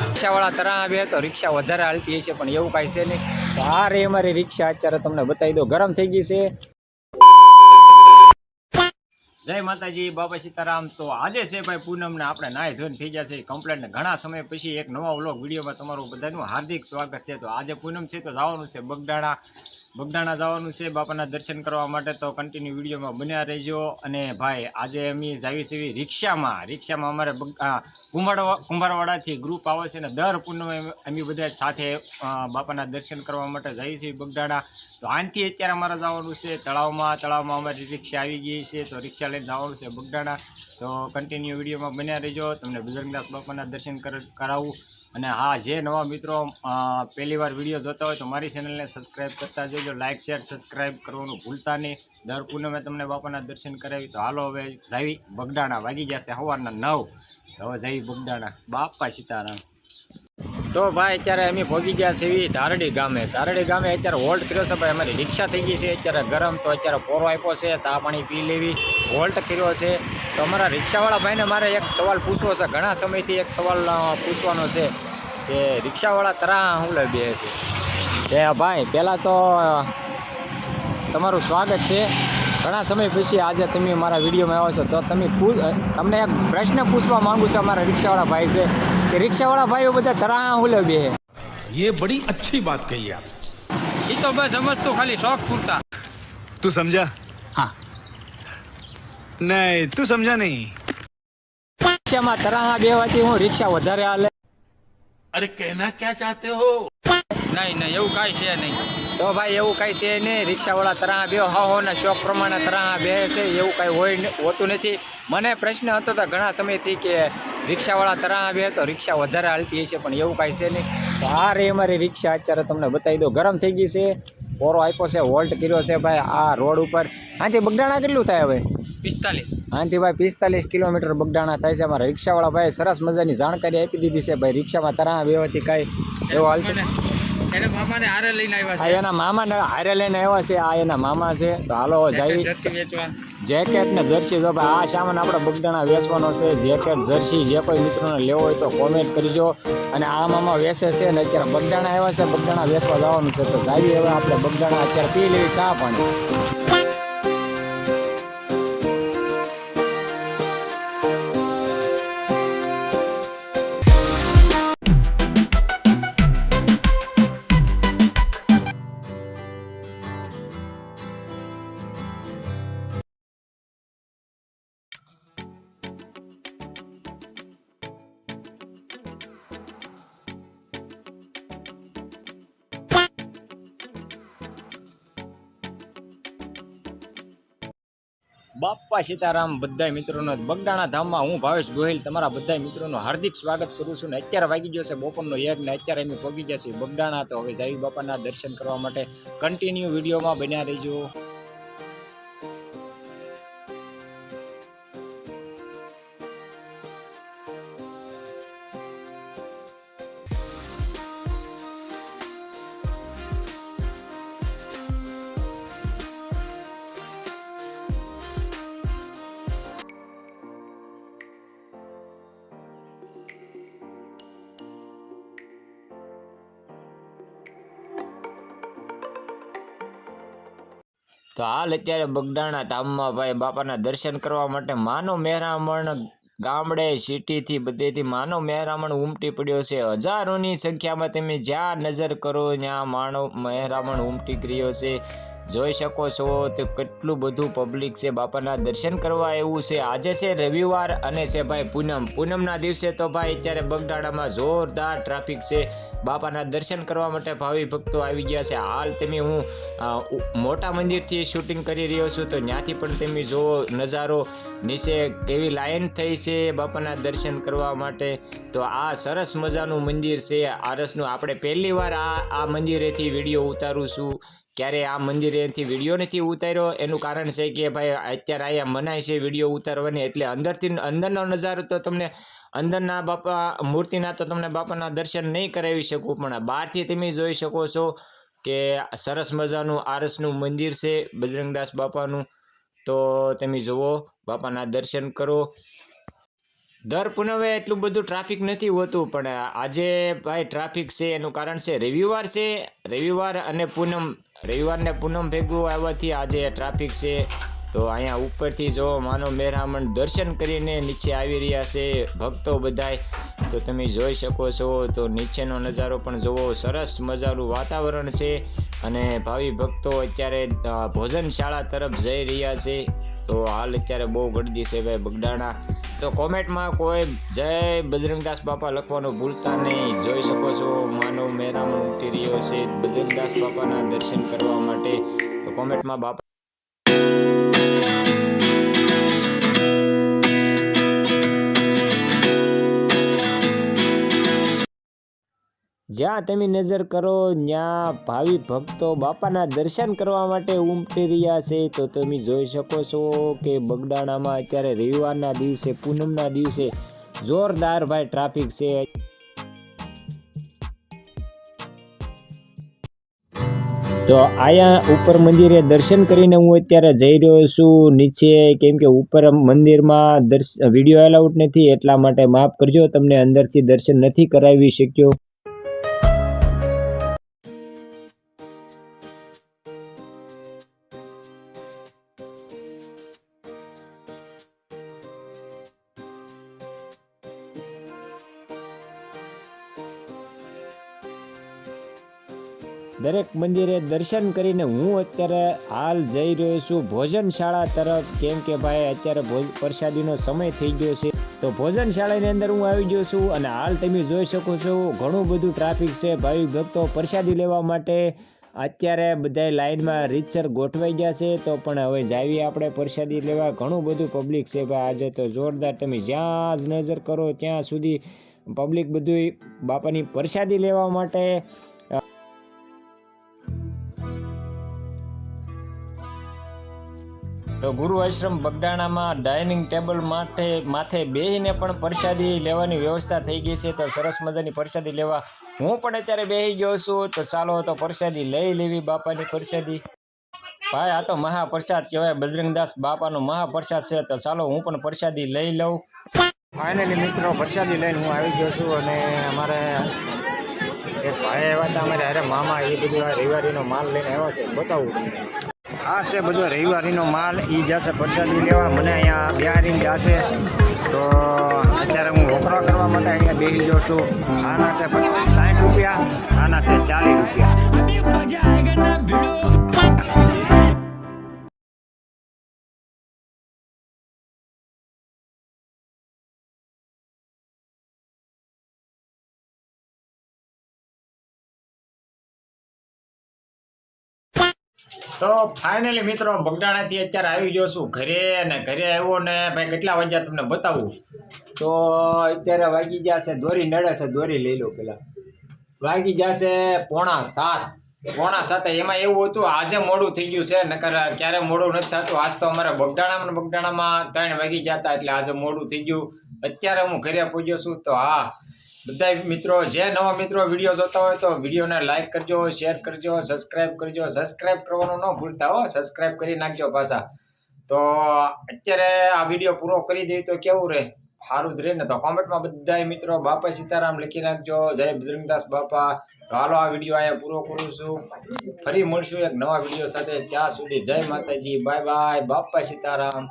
રિક્ષાવાળા તરા આવે તો રિક્ષા વધારે હાલતી હશે, પણ એવું કાંઈ છે નહીં. તો આ રે અમારી રિક્ષા, અત્યારે તમને બતાવી દો, ગરમ થઈ ગઈ છે. જય માતાજી, બાપા સીતારામ. તો આજે છે ભાઈ પૂનમને આપણે નાહી ધોઈને થઈ ગયા છે કમ્પ્લેટ ને ઘણા સમય પછી એક નવા વ્લોગ વિડીયોમાં તમારું બધાનું હાર્દિક સ્વાગત છે. તો આજે પૂનમ છે તો જવાનું છે બગદાણા જવાનું છે બાપાના દર્શન કરવા માટે. તો કન્ટિન્યુ વિડીયોમાં બન્યા રહેજો. અને ભાઈ આજે અમે જાવી છીએ રિક્ષામાં અમારે કુંભારવાડાથી ગ્રુપ આવે છે ને દર પૂનમે અમે બધા સાથે બાપાના દર્શન કરવા માટે જઈએ છીએ બગદાણા. તો આનથી અત્યારે અમારે જવાનું છે તળાવમાં અમારી રિક્ષા આવી ગઈ છે. તો રિક્ષા લઈને જવાનું છે બગદાણા. તો કન્ટિન્યુ વિડીયોમાં બન્યા રહેજો, તમને બજરંગદાસ બાપાના દર્શન કરાવું. અને હા, જે નવા મિત્રો પહેલી વાર વિડીયો જોતા હોય તો મારી ચેનલને સબસ્ક્રાઈબ કરતા જજો, લાઇક શેર સબસ્ક્રાઈબ કરવાનું ભૂલતા નહીં. દર પૂનમે તમને બાપાના દર્શન કરાવી. તો હાલો હવે જાવી બગદાણા, વાગી જશે સવારના 9. હવે જાવી બગદાણા. બાપા સીતારામ. તો ભાઈ અત્યારે અમે પહોંચી ગયા છીએ ધારડી ગામે અત્યારે હોલ્ટ કર્યો છે ભાઈ. અમારી રિક્ષા થઈ ગઈ છે અત્યારે ગરમ. તો અત્યારે પોરો આપ્યો છે, ચા પાણી પી લેવી, હોલ્ટ કર્યો છે. તો અમારા રિક્ષાવાળા ભાઈને મારે એક સવાલ પૂછવો છે, ઘણા સમયથી એક સવાલ પૂછવાનો છે કે રિક્ષાવાળા તરા શું લે બે છે. ભાઈ પહેલાં તો તમારું સ્વાગત છે. ઘણા સમય પછી આજે તમે મારા વિડીયોમાં આવ્યો છો. તો તમને એક પ્રશ્ન પૂછવા માંગુ છું અમારા રિક્ષાવાળા ભાઈ છે કે રિક્ષાવાળા ભાઈઓ બધા તરા શું લે બે? ये बड़ी अच्छी बात कही आप. ये तो बस समझतो खाली शौक पूरता. तू समझा? हाँ. नहीं, तू समझा नहीं. રિક્ષામાં તરા બેવાથી હું રિક્ષા વધારે હાલે? अरे कहना क्या चाहते हो? નહીં એવું કાંઈ છે નહીં. તો ભાઈ એવું કાંઈ છે નહીં. રિક્ષાવાળા તરા બે ને શોખ પ્રમાણે તરા બે છે, એવું કાંઈ હોતું નથી. મને પ્રશ્ન હતો તો ઘણા સમયથી કે રિક્ષાવાળા તરા બે તો રિક્ષા વધારે હાલતી હશે, પણ એવું કાંઈ છે નહીં. તો આ રે અમારી રિક્ષા, અત્યારે તમને બતાવી દો, ગરમ થઈ ગઈ છે, પોરો આપ્યો છે, હોલ્ટ કર્યો છે ભાઈ આ રોડ ઉપર. આથી બગદાણા કેટલું થાય હવે? 45. આથી ભાઈ 45 કિલોમીટર બગદાણા થાય છે. અમારા રિક્ષાવાળા ભાઈ સરસ મજાની જાણકારી આપી દીધી છે ભાઈ. રિક્ષામાં તરા બેવાથી કાંઈ એવું હાલતું. એના મામાને હારે લઈને આવ્યા છે. એના મામાને હારે લઈને આવ્યા છે. આ એના મામા છે. તો હાલો જાય જર્સી વેચવા. જેકેટ ને જર્સી. તો ભાઈ આ સામાન આપણે બગદાણા વેચવાનો છે. જેકેટ જર્સી જે કોઈ મિત્રોને લેવો હોય તો કોમેન્ટ કરજો. અને આ મામા વેચે છે ને અત્યારે બગદાણા આવ્યા છે, બગદાણા વેચવા જવાનું છે. તો જાય હવે આપણે બગદાણા અત્યારે પી લેવી ચા પાણી. બાપા સીતારામ. બધા મિત્રોનો બગદાણા ધામમાં હું ભાવેશ ગોહિલ તમારા બધા મિત્રોનું હાર્દિક સ્વાગત કરું છું. ને અત્યારે વાગી ગયો છે બપોરનો 1 ને અત્યારે અમે પહોંચી ગયા છીએ બગદાણા. તો હવે જાવી બાપાના દર્શન કરવા માટે. કન્ટિન્યુ વિડીયોમાં બન્યા રહેજો. તો હાલ અત્યારે બગદાણા ધામમાં ભાઈ બાપાના દર્શન કરવા માટે માનો મહેરામણ ગામડે સિટીથી બધેથી માનો મહેરામણ ઉમટી પડ્યો છે. હજારોની સંખ્યામાં તમે જ્યાં નજર કરો ત્યાં માનો મહેરામણ ઉમટી રહ્યો છે. જોઈ શકો છો તો કેટલું બધું પબ્લિક છે બાપાના દર્શન કરવા એવું છે. આજે છે રવિવાર અને છે ભાઈ પૂનમના દિવસે. તો ભાઈ અત્યારે બગદાણામાં જોરદાર ટ્રાફિક છે. બાપાના દર્શન કરવા માટે ભાવિ ભક્તો આવી ગયા છે. હાલ તમે હું મોટા મંદિરથી શૂટિંગ કરી રહ્યો છું. તો ત્યાંથી પણ તમે જુઓ નજારો, નીચે કેવી લાઈન થઈ છે બાપાના દર્શન કરવા માટે. તો આ સરસ મજાનું મંદિર છે આરસનું. આપણે પહેલી વાર આ મંદિરેથી વિડીયો ઉતારું છું. ક્યારે આ મંદિરેથી વિડીયો નથી ઉતાર્યો એનું કારણ છે કે ભાઈ અત્યારે અહીંયા મનાય છે વિડીયો ઉતારવાની. એટલે અંદરનો નજારો તો તમને અંદરના બાપા મૂર્તિના તો તમને બાપાના દર્શન નહીં કરાવી શકું, પણ બહારથી તમે જોઈ શકો છો કે સરસ મજાનું આરસનું મંદિર છે બજરંગદાસ બાપાનું. તો તમે જુઓ, બાપાના દર્શન કરો. દર પૂનમે એટલું બધું ટ્રાફિક નથી હોતું, પણ આજે ભાઈ ટ્રાફિક છે. એનું કારણ છે રવિવાર છે. રવિવાર અને પૂનમ, રવિવાર ને પૂનમ ભેગું આવવાથી આજે ટ્રાફિક છે. તો અહીંયા ઉપરથી જો માનો મેરામણ દર્શન કરીને નીચે આવી રહ્યા છે ભક્તો બધાય. તો તમે જોઈ શકો છો. તો નીચેનો નજારો પણ જોવો, સરસ મજાનું વાતાવરણ છે. અને ભાવિ ભક્તો અત્યારે ભોજનશાળા તરફ જઈ રહ્યા છે. તો હાલ અત્યારે બહુ ગળદી છે ભાઈ બગડાણા. તો કોમેન્ટમાં કોઈ જય બજરંગદાસ બાપા લખવાનું ભૂલતા નહીં. જોઈ શકો છો માનવ મેરામણ ઉમટી રહ્યો છે બજરંગદાસ બાપાના દર્શન કરવા માટે. તો કોમેન્ટમાં બાપા જ્યાં તમે નજર કરો ત્યાં ભાવિ ભક્તો બાપાના દર્શન કરવા માટે ઉમટી રહ્યા છે. તો તમે જોઈ શકો છો કે બગડાણામાં અત્યારે રવિવારના દિવસે, પૂનમના દિવસે જોરદાર ભાઈ ટ્રાફિક છે. તો આયા ઉપર મંદિરે દર્શન કરીને હું અત્યારે જઈ રહ્યો છું નીચે, કેમ કે ઉપર મંદિરમાં વિડીયો એલાઉડ નથી, એટલા માટે માફ કરજો, તમને અંદરથી દર્શન નથી કરાવી શક્યો. દરેક મંદિરે દર્શન કરીને હું અત્યારે હાલ જઈ રહ્યો છું ભોજનશાળા તરફ, કેમ કે ભાઈ અત્યારે પ્રસાદીનો સમય થઈ ગયો છે. તો ભોજનશાળાની અંદર હું આવી ગયો છું અને હાલ તમે જોઈ શકો છો ઘણું બધું ટ્રાફિક છે. ભાવિક ભક્તો પ્રસાદી લેવા માટે અત્યારે બધા લાઈનમાં રીતસર ગોઠવાઈ ગયા છે. તો પણ હવે જાવી આપણે પ્રસાદી લેવા. ઘણું બધું પબ્લિક છે ભાઈ આજે તો જોરદાર. તમે જ્યાં જ નજર કરો ત્યાં સુધી પબ્લિક બધું બાપાની પ્રસાદી લેવા માટે. તો ગુરુ આશ્રમ બગડાણામાં ડાઇનિંગ ટેબલ માથે બેસીને પણ પ્રસાદી લેવાની વ્યવસ્થા થઈ ગઈ છે. તો સરસ મજાની પ્રસાદી લેવા હું પણ અત્યારે બેસી ગયો છું. તો ચાલો તો પ્રસાદી લઈ લેવી, બાપાની પ્રસાદી. ભાઈ આ તો મહાપ્રસાદ કહેવાય, બજરંગદાસ બાપાનો મહાપ્રસાદ છે. તો ચાલો હું પણ પ્રસાદી લઈ લઉં. ફાઇનલી મિત્રો પ્રસાદી લઈને હું આવી ગયો છું. અને અમારે એક ભાઈ આવ્યા હતા અમારે અરે મામા, એ બધું રવિવારીનો માલ લઈને આવ્યા છે. બતાવું આ છે બધો રવિવારીનો માલ. એ જશે પ્રસાદી લેવા, મને અહીંયા બિહારીને જશે. તો અત્યારે હું વપરાશ કરવા માટે અહીંયા બેસી ગયો છું. આના છે 60 રૂપિયા, આના છે 40 રૂપિયા. તો ફાઇનલી મિત્રો બગડાણાથી અત્યારે આવી ગયો છું ઘરે. અને ઘરે આવ્યો ને ભાઈ કેટલા વાગ્યા તમને બતાવું. તો અત્યારે વાગી ગયા છે, દોરી નડે છે, દોરી લઈ લો પેલા. વાગી ગયા છે 6:45. 6:45. એમાં એવું હતું આજે મોડું થઈ ગયું છે, નકર ક્યારે મોડું નથી થતું. આજ તો અમારે બગડાણામાં 3 વાગી ગયા હતા, એટલે આજે મોડું થઈ ગયું. અત્યારે હું ઘરે પહોંચ્યો છું. તો હા બધા મિત્રો, જે નવા મિત્રો વિડીયો જોતા હોય તો વિડીયોને લાઈક કરજો, શેર કરજો, સબસ્ક્રાઈબ કરજો. સબસ્ક્રાઈબ કરવાનું ન ભૂલતા હો, સબસ્ક્રાઈબ કરી નાખજો પાછા. તો અત્યારે આ વિડીયો પૂરો કરી દઈએ તો કેવું રહે, સારું જ રહે ને. તો કોમેન્ટમાં બધા મિત્રો બાપા સીતારામ લખી નાખજો, જય બજરંગદાસ બાપા. તો હાલો આ વિડીયો અહીંયા પૂરો કરું છું. ફરી મળશું એક નવા વિડીયો સાથે. ત્યાં સુધી જય માતાજી, બાય બાય, બાપા સીતારામ.